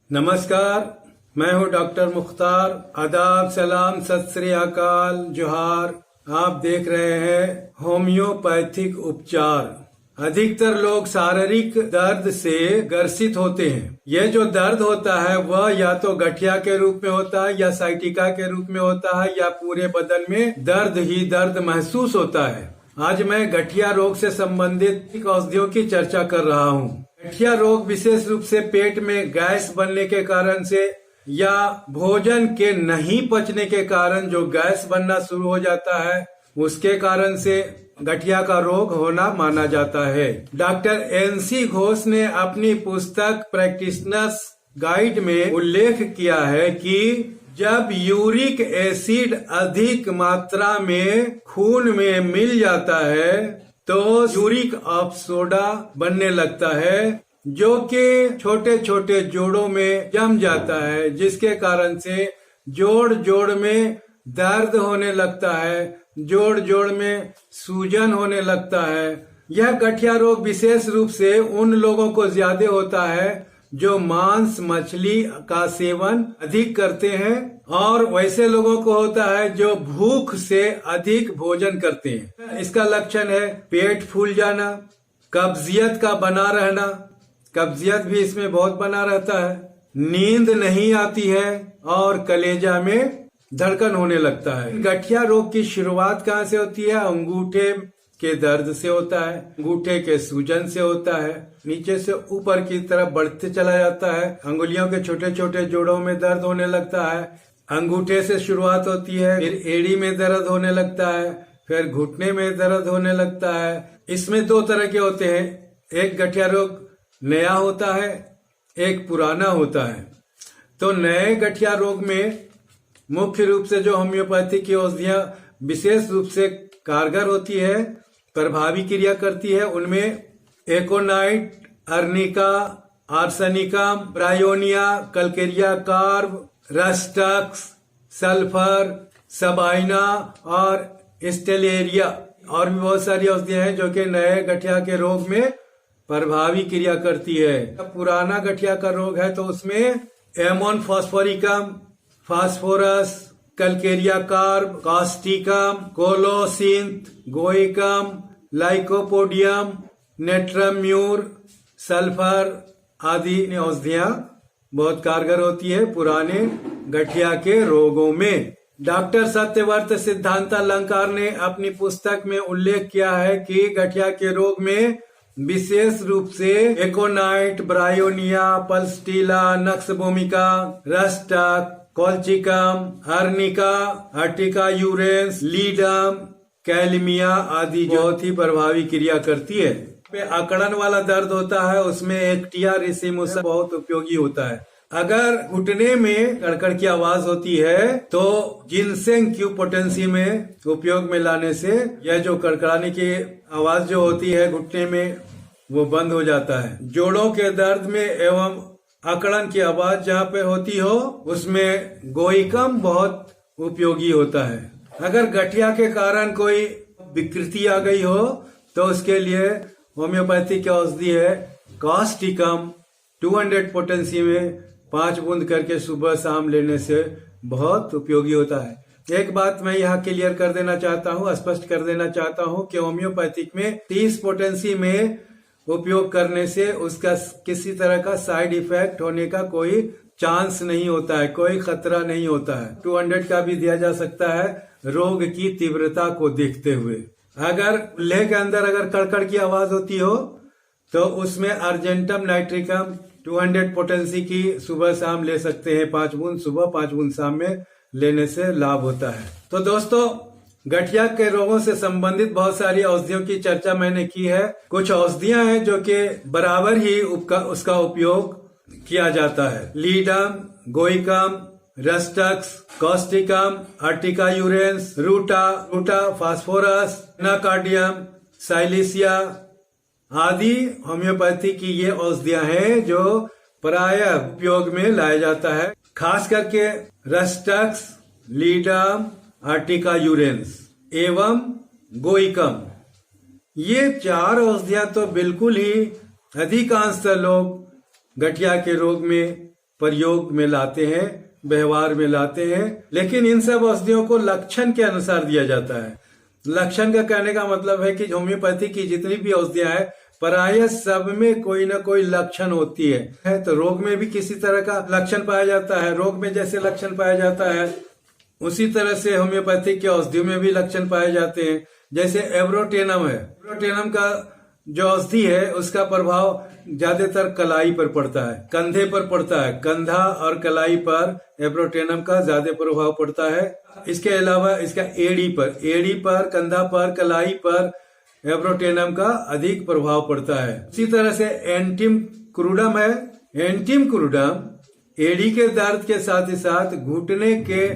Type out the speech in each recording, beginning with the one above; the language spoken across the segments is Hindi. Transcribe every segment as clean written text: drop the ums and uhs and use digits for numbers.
नमस्कार, मैं हूं डॉक्टर मुख्तार। आदाब, सलाम, सत श्री अकाल, जोहार। आप देख रहे हैं होम्योपैथिक उपचार। अधिकतर लोग शारीरिक दर्द से ग्रसित होते हैं। यह जो दर्द होता है वह या तो गठिया के रूप में होता है या साइटिका के रूप में होता है या पूरे बदन में दर्द ही दर्द महसूस होता है। आज मैं गठिया रोग से संबंधित औषधियों की चर्चा कर रहा हूँ। गठिया रोग विशेष रूप से पेट में गैस बनने के कारण से या भोजन के नहीं पचने के कारण जो गैस बनना शुरू हो जाता है उसके कारण से गठिया का रोग होना माना जाता है। डॉक्टर एनसी घोष ने अपनी पुस्तक प्रैक्टिशनर्स गाइड में उल्लेख किया है कि जब यूरिक एसिड अधिक मात्रा में खून में मिल जाता है तो यूरिक ऑफ सोडा बनने लगता है जो कि छोटे छोटे जोड़ों में जम जाता है, जिसके कारण से जोड़ जोड़ में दर्द होने लगता है, जोड़ जोड़ में सूजन होने लगता है। यह गठिया रोग विशेष रूप से उन लोगों को ज्यादा होता है जो मांस मछली का सेवन अधिक करते हैं और वैसे लोगों को होता है जो भूख से अधिक भोजन करते हैं। इसका लक्षण है पेट फूल जाना, कब्जियत का बना रहना, कब्जियत भी इसमें बहुत बना रहता है, नींद नहीं आती है और कलेजा में धड़कन होने लगता है। गठिया रोग की शुरुआत कहाँ से होती है? अंगूठे के दर्द से होता है, अंगूठे के सूजन से होता है, नीचे से ऊपर की तरफ बढ़ते चला जाता है, अंगुलियों के छोटे छोटे जोड़ों में दर्द होने लगता है। अंगूठे से शुरुआत होती है, फिर एड़ी में दर्द होने लगता है, फिर घुटने में दर्द होने लगता है। इसमें दो तरह के होते हैं, एक गठिया रोग नया होता है, एक पुराना होता है। तो नए गठिया रोग में मुख्य रूप से जो होम्योपैथी की औषधियां विशेष रूप से कारगर होती है, प्रभावी क्रिया करती है, उनमें aconite, arnica, arsenicum, bryonia, calcarea carb, rhus tox, sulphur, sabina और स्टेलेरिया और भी बहुत सारी औषधियां हैं जो कि नए गठिया के रोग में प्रभावी क्रिया करती है। पुराना गठिया का रोग है तो उसमें ammon phosphoricum, phosphorus, calcarea carb, causticum, colocynth, guaiacum, lycopodium, natrum mur, sulphur आदि औषधियां बहुत कारगर होती है पुराने गठिया के रोगों में। डॉक्टर सत्यव्रत सिद्धांतालंकार ने अपनी पुस्तक में उल्लेख किया है कि गठिया के रोग में विशेष रूप से aconite, bryonia, pulsatilla, nux vomica, rhus tox, colchicum, arnica, urtica urens, ledum, kalmia आदि बहुत ही प्रभावी क्रिया करती है। पे अकड़न वाला दर्द होता है उसमें एक्टिया रिसिमुसा बहुत उपयोगी होता है। अगर घुटने में कड़कड़ की आवाज होती है तो जिनसेंग क्यू पोटेंसी में उपयोग में लाने से यह जो कड़कड़ाने की आवाज जो होती है घुटने में वो बंद हो जाता है। जोड़ों के दर्द में एवं अकड़न की आवाज जहाँ पे होती हो उसमें गोइकम बहुत उपयोगी होता है। अगर गठिया के कारण कोई विकृति आ गई हो तो उसके लिए होम्योपैथी की औषधि है कास्टिकम, 200 पोटेंसी में 5 बूंद करके सुबह शाम लेने से बहुत उपयोगी होता है। एक बात मैं यहाँ क्लियर कर देना चाहता हूँ, स्पष्ट कर देना चाहता हूँ कि होम्योपैथिक में 30 पोटेंसी में उपयोग करने से उसका किसी तरह का साइड इफेक्ट होने का कोई चांस नहीं होता है, कोई खतरा नहीं होता है। 200 का भी दिया जा सकता है रोग की तीव्रता को देखते हुए। अगर लेह के अंदर अगर कड़कड़ की आवाज होती हो तो उसमें अर्जेंटम नाइट्रिकम 200 पोटेंसी की सुबह शाम ले सकते हैं, 5 बूंद सुबह 5 बूंद शाम में लेने से लाभ होता है। तो दोस्तों, गठिया के रोगों से संबंधित बहुत सारी औषधियों की चर्चा मैंने की है। कुछ औषधियां हैं जो कि बराबर ही उसका उपयोग किया जाता है। Ledum, guaiacum, rhus tox, causticum, urtica urens, ruta, phosphorus, anacardium, silicea आदि होम्योपैथी की ये औषधियां हैं जो प्रायः उपयोग में लाया जाता है। खास करके रस्टक्स, लीडम, अर्टिका यूरेंस एवं गोइकम, ये 4 औषधियां तो बिल्कुल ही अधिकांश लोग गठिया के रोग में प्रयोग में लाते हैं, व्यवहार में लाते हैं। लेकिन इन सब औषधियों को लक्षण के अनुसार दिया जाता है। लक्षण का कहने का मतलब है कि होम्योपैथी की जितनी भी औषधियां हैं प्रायः सब में कोई ना कोई लक्षण होती है। तो रोग में भी किसी तरह का लक्षण पाया जाता है। रोग में जैसे लक्षण पाया जाता है उसी तरह से होम्योपैथिक की औषधियों में भी लक्षण पाए जाते हैं। जैसे एब्रोटेनम है, एब्रोटेनम का जो औषधि है उसका प्रभाव ज्यादातर कलाई पर पड़ता है, कंधे पर पड़ता है। कंधा और कलाई पर एब्रोटेनम का ज्यादा प्रभाव पड़ता है। इसके अलावा इसका एड़ी पर, कंधा पर, कलाई पर एब्रोटेनम का अधिक प्रभाव पड़ता है। इसी तरह से एंटिम क्रूडम है। एंटिम क्रूडम एड़ी के दर्द के साथ ही साथ घुटने के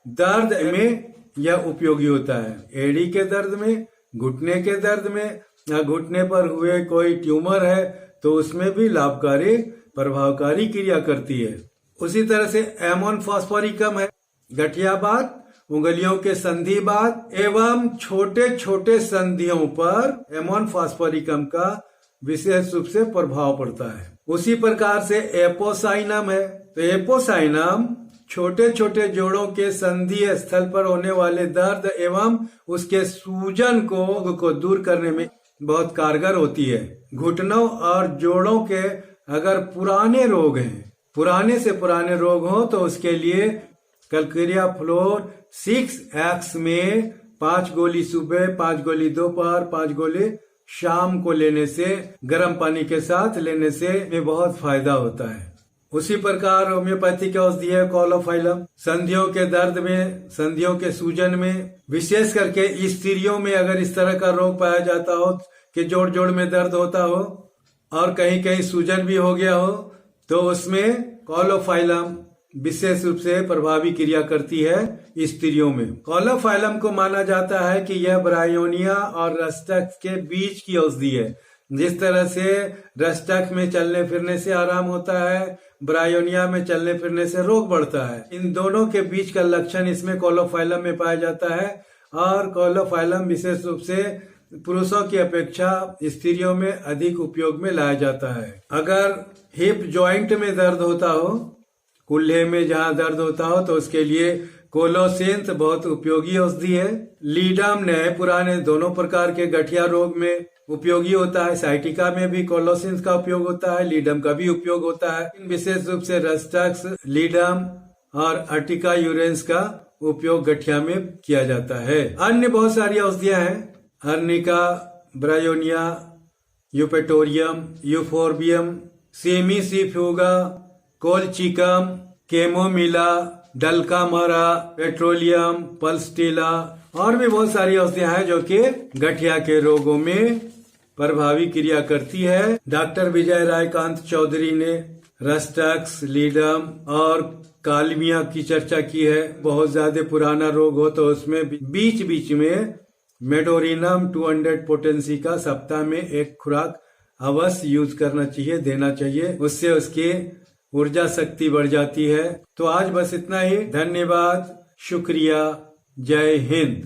दर्द में यह उपयोगी होता है। एड़ी के दर्द में, घुटने के दर्द में या घुटने पर हुए कोई ट्यूमर है तो उसमें भी लाभकारी प्रभावकारी क्रिया करती है। उसी तरह से एमोन फॉस्फोरिकम है। गठियाबात, उंगलियों के संधिवात एवं छोटे छोटे संधियों पर एमोन फॉस्फोरिकम का विशेष रूप से प्रभाव पड़ता है। उसी प्रकार से एपोसाइनम है। तो एपोसाइनम छोटे छोटे जोड़ों के संधि स्थल पर होने वाले दर्द एवं उसके सूजन को दूर करने में बहुत कारगर होती है। घुटनों और जोड़ों के अगर पुराने रोग हैं, पुराने से पुराने रोग हो तो उसके लिए कैलकेरिया फ्लोर 6X में 5 गोली सुबह, 5 गोली दोपहर, 5 गोली शाम को लेने से, गर्म पानी के साथ लेने से में बहुत फायदा होता है। उसी प्रकार होम्योपैथी की औषधि है कॉलोफाइलम। संधियों के दर्द में, संधियों के सूजन में, विशेष करके स्त्रियों में अगर इस तरह का रोग पाया जाता हो कि जोड़ जोड़ में दर्द होता हो और कहीं कहीं सूजन भी हो गया हो तो उसमें कॉलोफाइलम विशेष रूप से प्रभावी क्रिया करती है स्त्रियों में। कॉलोफाइलम को माना जाता है कि यह ब्रायोनिया और रस्टक के बीच की औषधि है। जिस तरह से रस्टक में चलने फिरने से आराम होता है, ब्रायोनिया में चलने फिरने से रोग बढ़ता है। इन दोनों के बीच का लक्षण इसमें कॉलोफाइलम में पाया जाता है। और कॉलोफाइलम विशेष रूप से पुरुषों की अपेक्षा स्त्रियों में अधिक उपयोग में लाया जाता है। अगर हिप जॉइंट में दर्द होता हो, कुल्हे में जहाँ दर्द होता हो तो उसके लिए कोलोसिंथ बहुत उपयोगी औषधि है। लीडम नए पुराने दोनों प्रकार के गठिया रोग में उपयोगी होता है। साइटिका में भी कोलोसिंथ का उपयोग होता है, लीडम का भी उपयोग होता है। विशेष रूप से रस्टक्स, लीडम और अर्टिका यूरेंस का उपयोग गठिया में किया जाता है। अन्य बहुत सारी औषधियां हैं। Arnica, bryonia, eupatorium, euphorbium, cimicifuga, colchicum, chamomilla, dulcamara, petroleum, pulsatilla और भी बहुत सारी औषधियां हैं जो कि गठिया के रोगों में प्रभावी क्रिया करती है। डॉक्टर विजय रायकांत चौधरी ने रस्टक्स, लीडम और कालमिया की चर्चा की है। बहुत ज्यादा पुराना रोग हो तो उसमें बीच बीच में मेडोरिनम 200 पोटेंसी का सप्ताह में एक खुराक अवश्य यूज करना चाहिए, देना चाहिए। उससे उसकी ऊर्जा शक्ति बढ़ जाती है। तो आज बस इतना ही। धन्यवाद, शुक्रिया, जय हिंद।